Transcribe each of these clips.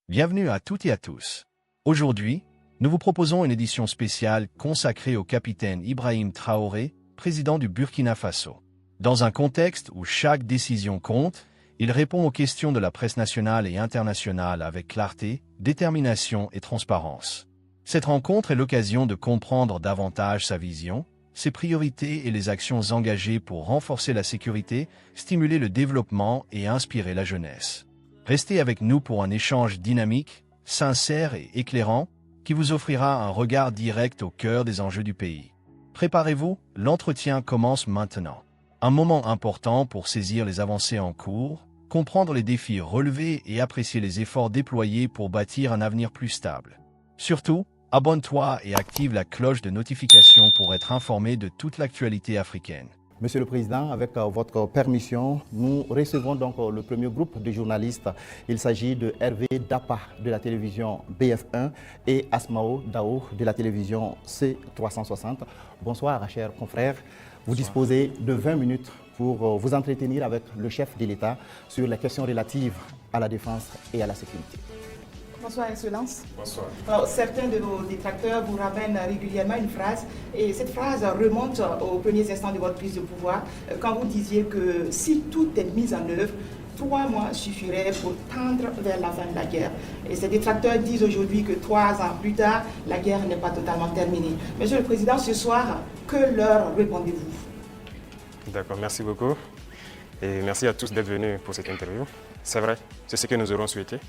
Bienvenue à toutes et à tous. Aujourd'hui, nous vous proposons une édition spéciale consacrée au capitaine Ibrahim Traoré, président du Burkina Faso. Dans un contexte où chaque décision compte, il répond aux questions de la presse nationale et internationale avec clarté, détermination et transparence. Cette rencontre est l'occasion de comprendre davantage sa vision, ses priorités et les actions engagées pour renforcer la sécurité, stimuler le développement et inspirer la jeunesse. Restez avec nous pour un échange dynamique, sincère et éclairant qui vous offrira un regard direct au cœur des enjeux du pays. Préparez-vous, l'entretien commence maintenant. Un moment important pour saisir les avancées en cours, comprendre les défis relevés et apprécier les efforts déployés pour bâtir un avenir plus stable. Surtout, abonne-toi et active la cloche de notification pour être informé de toute l'actualité africaine. Monsieur le Président, avec votre permission, nous recevons donc le premier groupe de journalistes. Il s'agit de Hervé Dapa de la télévision BF1 et Asmao Dao de la télévision C360. Bonsoir, chers confrères. Vous disposez de 20 minutes pour vous entretenir avec le chef de l'État sur les questions relatives à la défense et à la sécurité. Bonsoir, Excellence. Bonsoir. Alors, certains de vos détracteurs vous ramènent régulièrement une phrase, et cette phrase remonte aux premiers instants de votre prise de pouvoir, quand vous disiez que si tout est mis en œuvre, 3 mois suffiraient pour tendre vers la fin de la guerre. Et ces détracteurs disent aujourd'hui que 3 ans plus tard, la guerre n'est pas totalement terminée. Monsieur le Président, ce soir, que leur répondez-vous? D'accord, merci beaucoup. Et merci à tous d'être venus pour cette interview. C'est vrai, c'est ce que nous aurons souhaité.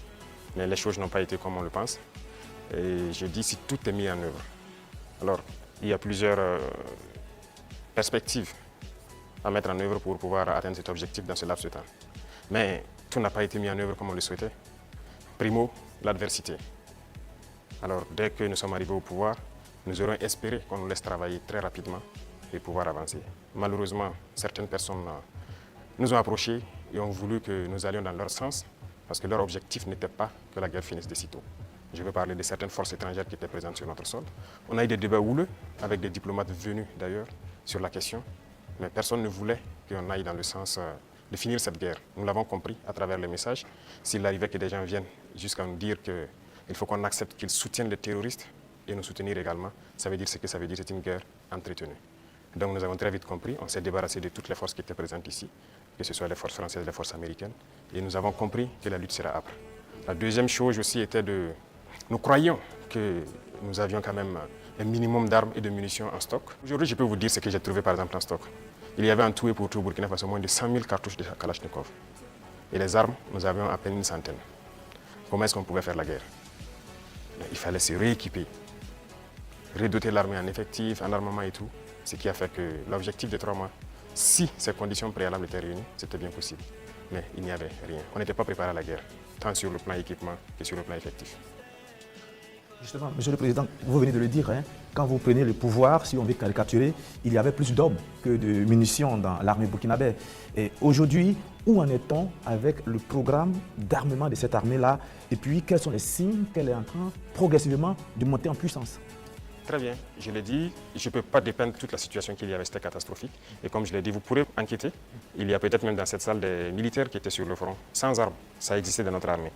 Mais les choses n'ont pas été comme on le pense. Et je dis si tout est mis en œuvre. Alors, il y a plusieurs perspectives à mettre en œuvre pour pouvoir atteindre cet objectif dans ce laps de temps. Mais tout n'a pas été mis en œuvre comme on le souhaitait. Primo, l'adversité. Alors, dès que nous sommes arrivés au pouvoir, nous aurons espéré qu'on nous laisse travailler très rapidement et pouvoir avancer. Malheureusement, certaines personnes nous ont approchés et ont voulu que nous allions dans leur sens, parce que leur objectif n'était pas que la guerre finisse de sitôt. Je veux parler de certaines forces étrangères qui étaient présentes sur notre sol. On a eu des débats houleux avec des diplomates venus d'ailleurs sur la question, mais personne ne voulait qu'on aille dans le sens de finir cette guerre. Nous l'avons compris à travers les messages. S'il arrivait que des gens viennent jusqu'à nous dire qu'il faut qu'on accepte qu'ils soutiennent les terroristes et nous soutenir également, ça veut dire ce que ça veut dire, c'est une guerre entretenue. Donc nous avons très vite compris, on s'est débarrassé de toutes les forces qui étaient présentes ici, que ce soit les forces françaises, les forces américaines, et nous avons compris que la lutte sera âpre. La deuxième chose aussi était nous croyions que nous avions quand même un minimum d'armes et de munitions en stock. Aujourd'hui, je peux vous dire ce que j'ai trouvé par exemple en stock. Il y avait en tout et pour tout au Burkina Faso moins de 100 000 cartouches de Kalachnikov. Et les armes, nous avions à peine une centaine. Comment est-ce qu'on pouvait faire la guerre? Il fallait se rééquiper, redoter l'armée en effectifs, en armement et tout. Ce qui a fait que l'objectif des 3 mois, si ces conditions préalables étaient réunies, c'était bien possible. Mais il n'y avait rien. On n'était pas préparé à la guerre, tant sur le plan équipement que sur le plan effectif. Justement, Monsieur le Président, vous venez de le dire, quand vous prenez le pouvoir, si on veut caricaturer, il y avait plus d'hommes que de munitions dans l'armée burkinabé. Et aujourd'hui, où en est-on avec le programme d'armement de cette armée-là? Et puis, quels sont les signes qu'elle est en train progressivement de monter en puissance? Très bien, je l'ai dit, je ne peux pas dépeindre toute la situation qu'il y avait, c'était catastrophique. Et comme je l'ai dit, vous pourrez enquêter. Il y a peut-être même dans cette salle des militaires qui étaient sur le front, sans armes. Ça existait dans notre armée.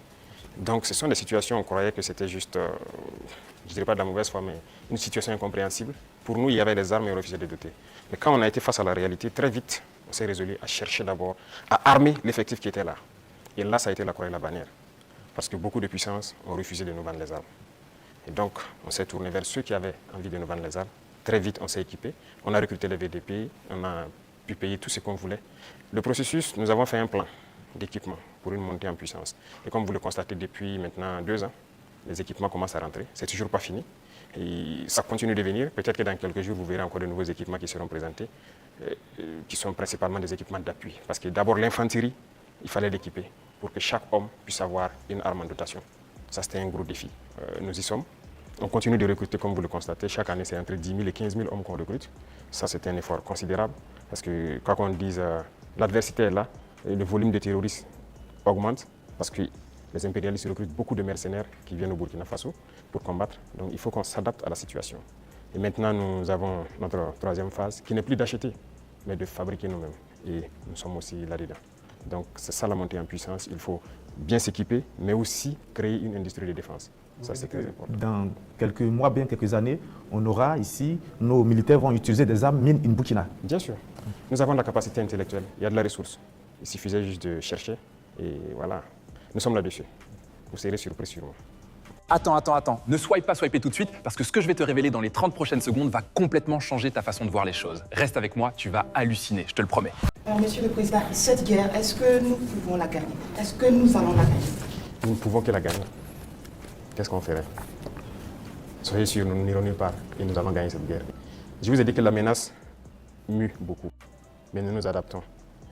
Donc ce sont des situations, on croyait que c'était juste, je ne dirais pas de la mauvaise foi, mais une situation incompréhensible. Pour nous, il y avait les armes et on refusait de doter. Mais quand on a été face à la réalité, très vite, on s'est résolu à chercher d'abord, à armer l'effectif qui était là. Et là, ça a été la croix et la bannière. Parce que beaucoup de puissances ont refusé de nous vendre les armes. Et donc, on s'est tourné vers ceux qui avaient envie de nous vendre les armes. Très vite, on s'est équipé. On a recruté les VDP, on a pu payer tout ce qu'on voulait. Le processus, nous avons fait un plan d'équipement pour une montée en puissance. Et comme vous le constatez depuis maintenant 2 ans, les équipements commencent à rentrer. C'est toujours pas fini. Et ça continue de venir. Peut-être que dans quelques jours, vous verrez encore de nouveaux équipements qui seront présentés, qui sont principalement des équipements d'appui. Parce que d'abord, l'infanterie, il fallait l'équiper pour que chaque homme puisse avoir une arme en dotation. Ça, c'était un gros défi. Nous y sommes. On continue de recruter, comme vous le constatez. Chaque année, c'est entre 10 000 et 15 000 hommes qu'on recrute. Ça, c'est un effort considérable. Parce que, quoi qu'on dise, l'adversité est là. Et le volume de terroristes augmente. Parce que les impérialistes recrutent beaucoup de mercenaires qui viennent au Burkina Faso pour combattre. Donc, il faut qu'on s'adapte à la situation. Et maintenant, nous avons notre 3e phase, qui n'est plus d'acheter, mais de fabriquer nous-mêmes. Et nous sommes aussi là-dedans. Donc, c'est ça la montée en puissance. Il faut bien s'équiper, mais aussi créer une industrie de défense. Ça, c'est très important. Dans quelques mois, bien quelques années, on aura ici, nos militaires vont utiliser des armes made in Burkina. Bien sûr. Nous avons de la capacité intellectuelle, il y a de la ressource. Il suffisait juste de chercher et voilà. Nous sommes là-dessus. Vous serez surpris sûrement. Attends. Ne swipe pas swiper tout de suite, parce que ce que je vais te révéler dans les 30 prochaines secondes va complètement changer ta façon de voir les choses. Reste avec moi, tu vas halluciner, je te le promets. Alors, Monsieur le Président, cette guerre, est-ce que nous pouvons la gagner? Est-ce que nous allons la gagner? Nous ne pouvons que la gagner. Qu'est-ce qu'on ferait? Soyez sûrs, nous n'irons nulle part et nous allons gagner cette guerre. Je vous ai dit que la menace mue beaucoup, mais nous nous adaptons.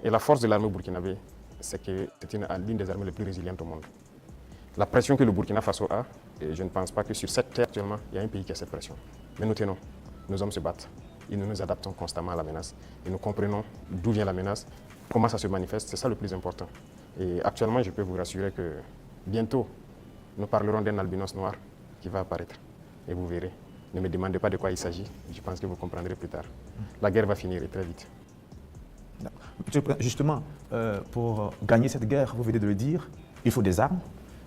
Et la force de l'armée burkinabé, c'est que c'est l'une des armées les plus résilientes au monde. La pression que le Burkina Faso a, et je ne pense pas que sur cette terre actuellement, il y a un pays qui a cette pression. Mais nous tenons, nos hommes se battent et nous nous adaptons constamment à la menace. Et nous comprenons d'où vient la menace, comment ça se manifeste, c'est ça le plus important. Et actuellement, je peux vous rassurer que bientôt, nous parlerons d'un albinos noir qui va apparaître. Et vous verrez. Ne me demandez pas de quoi il s'agit, je pense que vous comprendrez plus tard. La guerre va finir et très vite. Justement, pour gagner cette guerre, vous venez de le dire, il faut des armes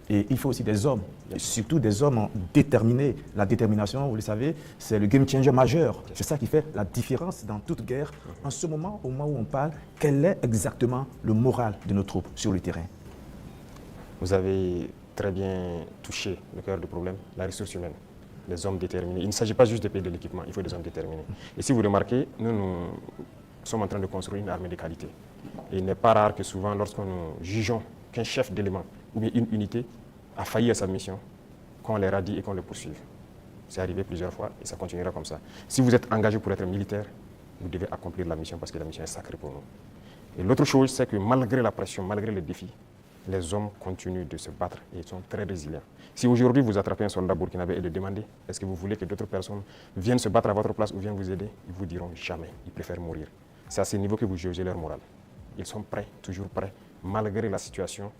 et il faut aussi des hommes, et surtout des hommes déterminés. La détermination, vous le savez, c'est le game changer majeur. C'est ça qui fait la différence dans toute guerre. En ce moment, au moment où on parle, quel est exactement le moral de nos troupes sur le terrain? Vous avez très bien touché le cœur du problème, la ressource humaine, les hommes déterminés. Il ne s'agit pas juste de payer de l'équipement, il faut des hommes déterminés. Et si vous remarquez, nous sommes en train de construire une armée de qualité. Et il n'est pas rare que souvent, lorsque nous jugeons qu'un chef d'élément ou bien une unité a failli à sa mission, qu'on les radie et qu'on les poursuive. C'est arrivé plusieurs fois et ça continuera comme ça. Si vous êtes engagé pour être militaire, vous devez accomplir la mission parce que la mission est sacrée pour nous. Et l'autre chose, c'est que malgré la pression, malgré les défis, les hommes continuent de se battre et ils sont très résilients. Si aujourd'hui vous attrapez un soldat burkinabé et le demandez, est-ce que vous voulez que d'autres personnes viennent se battre à votre place ou viennent vous aider, ils vous diront jamais, ils préfèrent mourir. C'est à ce niveau que vous jugez leur morale. Ils sont prêts, toujours prêts, malgré la situation.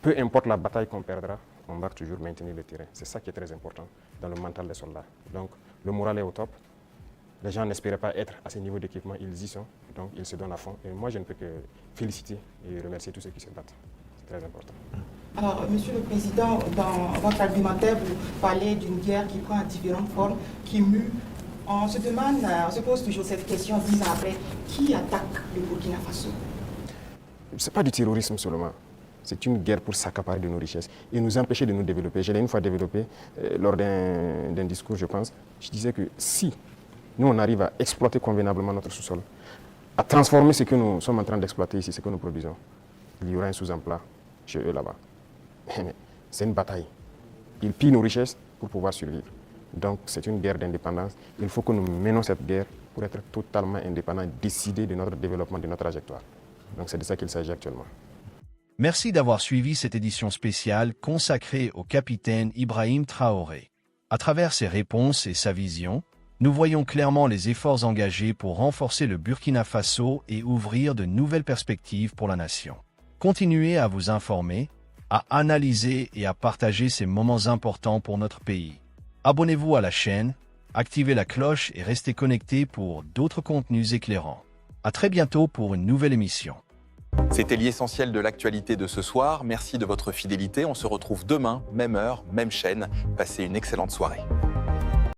Peu importe la bataille qu'on perdra, on va toujours maintenir le terrain. C'est ça qui est très important dans le mental des soldats. Donc le moral est au top. Les gens n'espéraient pas être à ce niveau d'équipement, ils y sont, donc ils se donnent à fond. Et moi, je ne peux que féliciter et remercier tous ceux qui se battent. C'est très important. Alors, Monsieur le Président, dans votre argumentaire, vous parlez d'une guerre qui prend différentes formes, qui mue. On se pose toujours cette question 10 ans après, qui attaque le Burkina Faso? Ce n'est pas du terrorisme seulement. C'est une guerre pour s'accaparer de nos richesses et nous empêcher de nous développer. Je l'ai une fois développé lors d'un discours, je pense. Je disais que si nous, on arrive à exploiter convenablement notre sous-sol, à transformer ce que nous sommes en train d'exploiter ici, ce que nous produisons, il y aura un sous-emploi chez eux là-bas. C'est une bataille. Ils pillent nos richesses pour pouvoir survivre. Donc c'est une guerre d'indépendance. Il faut que nous menons cette guerre pour être totalement indépendants, décider de notre développement, de notre trajectoire. Donc c'est de ça qu'il s'agit actuellement. Merci d'avoir suivi cette édition spéciale consacrée au capitaine Ibrahim Traoré. À travers ses réponses et sa vision, nous voyons clairement les efforts engagés pour renforcer le Burkina Faso et ouvrir de nouvelles perspectives pour la nation. Continuez à vous informer, à analyser et à partager ces moments importants pour notre pays. Abonnez-vous à la chaîne, activez la cloche et restez connectés pour d'autres contenus éclairants. À très bientôt pour une nouvelle émission. C'était l'essentiel de l'actualité de ce soir. Merci de votre fidélité. On se retrouve demain, même heure, même chaîne. Passez une excellente soirée.